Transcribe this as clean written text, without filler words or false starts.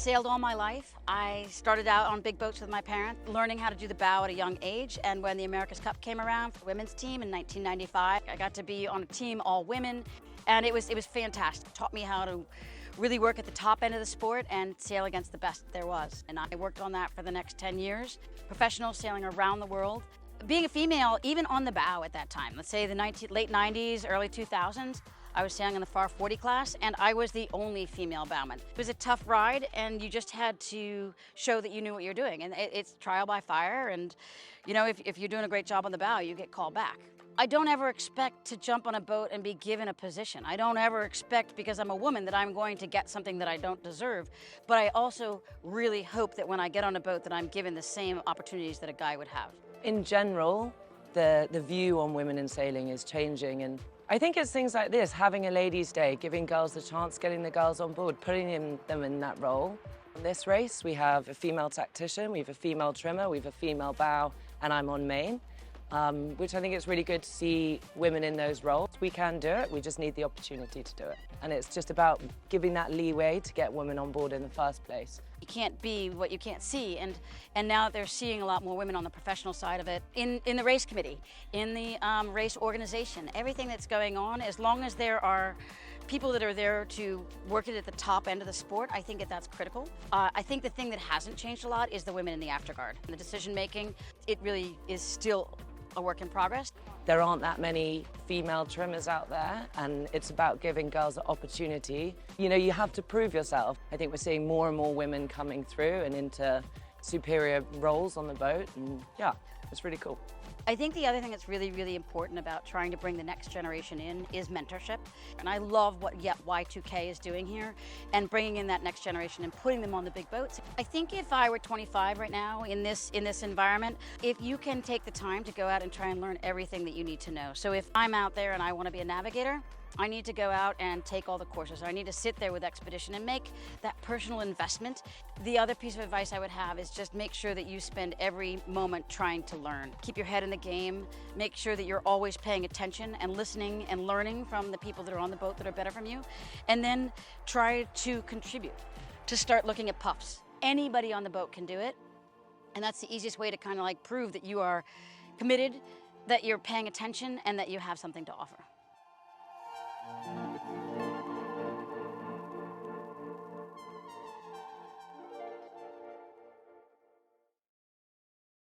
sailed all my life. I started out on big boats with my parents, learning how to do the bow at a young age. And when the America's Cup came around for the women's team in 1995, I got to be on a team all women, and it was fantastic. It taught me how to really work at the top end of the sport and sail against the best there was. And I worked on that for the next 10 years, professional sailing around the world. Being a female, even on the bow at that time, let's say the late 90s, early 2000s, I was sailing in the Far 40 class, and I was the only female bowman. It was a tough ride, and you just had to show that you knew what you're doing. And it's trial by fire, and you know, if you're doing a great job on the bow, you get called back. I don't ever expect to jump on a boat and be given a position. I don't ever expect, because I'm a woman, that I'm going to get something that I don't deserve. But I also really hope that when I get on a boat that I'm given the same opportunities that a guy would have. In general, the view on women in sailing is changing, and I think it's things like this, having a ladies' day, giving girls the chance, getting the girls on board, putting them in that role. In this race, we have a female tactician, we have a female trimmer, we have a female bow, and I'm on main, which I think it's really good to see women in those roles. We can do it, we just need the opportunity to do it. And it's just about giving that leeway to get women on board in the first place. You can't be what you can't see, and now they're seeing a lot more women on the professional side of it, in the race committee, in the race organization, everything that's going on. As long as there are people that are there to work it at the top end of the sport, I think that's critical. I think the thing that hasn't changed a lot is the women in the afterguard. The decision making, it really is still a work in progress. There aren't that many female trimmers out there, and it's about giving girls an opportunity. You know, you have to prove yourself. I think we're seeing more and more women coming through and into superior roles on the boat, and yeah, it's really cool. I think the other thing that's really, really important about trying to bring the next generation in is mentorship. And I love what Y2K is doing here and bringing in that next generation and putting them on the big boats. I think if I were 25 right now in this environment, if you can take the time to go out and try and learn everything that you need to know. So if I'm out there and I want to be a navigator, I need to go out and take all the courses. I need to sit there with Expedition and make that personal investment. The other piece of advice I would have is just make sure that you spend every moment trying to learn. Keep your head in the game. Make sure that you're always paying attention and listening and learning from the people that are on the boat that are better from you. And then try to contribute, to start looking at puffs. Anybody on the boat can do it. And that's the easiest way to kind of like prove that you are committed, that you're paying attention, and that you have something to offer.